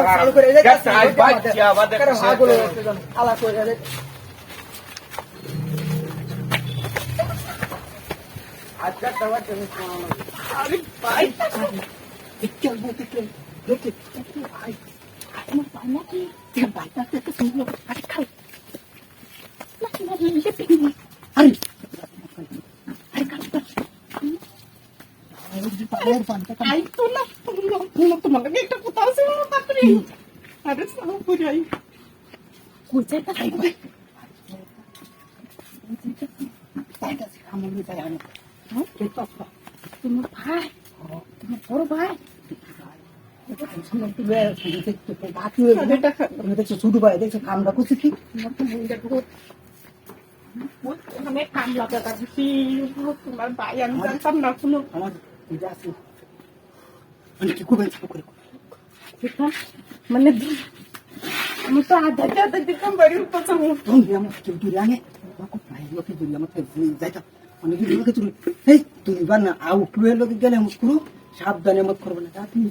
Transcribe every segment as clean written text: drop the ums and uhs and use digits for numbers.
চালু করে এই যে বাচ্চা বাদে হাগুলো আলা করে দে আচ্ছা দাও তুমি আরে ভাই দেখতে বলতে দেখতে ভাই আমার পানা কি ভাইটা তো শুনলো আরে খাই আরে Ay, tulak tumalagi ka po tayo sa mga tapri. Aras na ako po rin. Kucay ka kayo ba? Tayo kasi kamang nito yan. Ha? Ito pa. Tumor bhai. Tumor boro bhai. দেখছো ছোট ভাই দেখছো কামড়া করছে কি আমি কামলা কাটছি তোমার ভাই আমি জানতাম না কোনো আমার আছে মানে কি করবেন মানে আমি তো আধা দিতাম বাড়ির পছন্দ আমার কেউ দূরে আনে লোকে দূরে আমাকে যাইতাম অনেক লোকে তুলে এই তুমি বানা আউ টুয়ের লোকে গেলে মুস্কুরো সাবধানে মত করবে না তুমি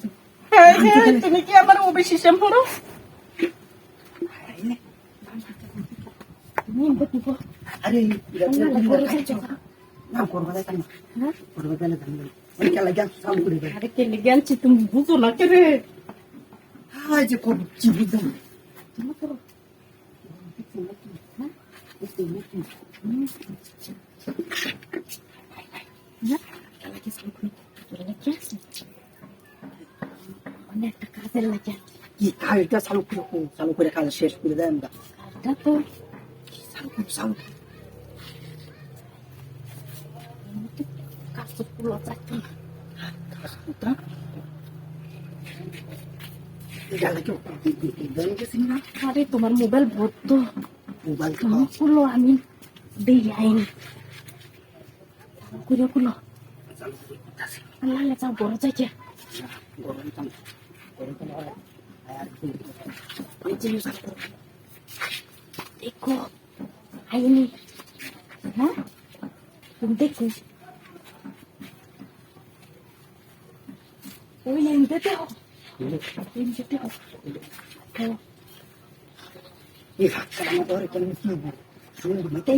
তুমি কি আমার অবিশ্বাস করো আরে নাম করবো তাই না করবো তাহলে মানে কেলা জ্ঞান চালু করে দেয় আরে কেলে জ্ঞানছি তুমি বুঝো না কে রে হ্যাঁ যে করছি বুঝলাম করো অনেকটা কাজের লাগে কি কাজটা চালু করে কাজ শেষ করে দেয় আমরা কাজটা তো চালু কাজ তো পুরো চাকরি আরে তোমার মোবাইল ভর্ত মোবাইল খুলো আমি দেই আইনি খুলো খুলো আল্লাহ যাও বড় যাইছে দেখো আইনি হ্যাঁ তুমি দেখো ওই এনতে হো এনতে হো এই হাতটা ধরে কেন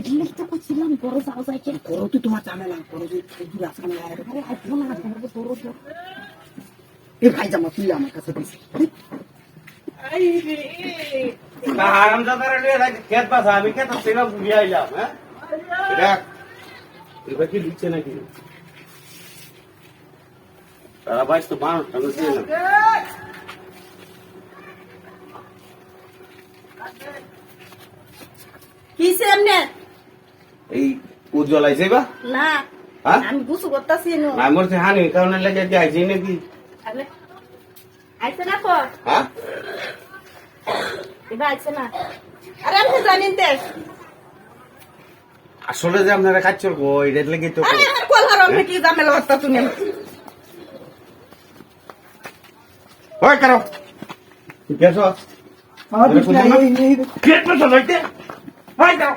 কি তো করছিলাম বড় যাও যাইছে করো তো তোমার ঝামেলা করো যে দূর আসা না আরে হাতটা না বড় তো এই ভাই জামা তুই আমার কাছে দিস আই রে হারাম দাদারা রে খেত পাস আমি খেত সেবা বুঝি আইলাম হ্যাঁ দেখ এবার কি লিখছে নাকি তারা ভাই তো মানুষ বুঝছে না কিসে এমনে এই উজ্জ্বল আইছে বা না আমি বুঝু করতেছি না আমি মরছে হানি কারণ লাগে যে আইছে নাকি আরে আইছে না কো হ্যাঁ এবার আইছে না আরে আমি জানিন তে আসলে যে আপনারা কাজ করবো এটার লাগি তো আরে আমার কল হারাম নাকি ঝামেলা হচ্ছে তুমি ওই করো ঠিক আছে আমার বিছনা এই পেট না চলতে হয় যাও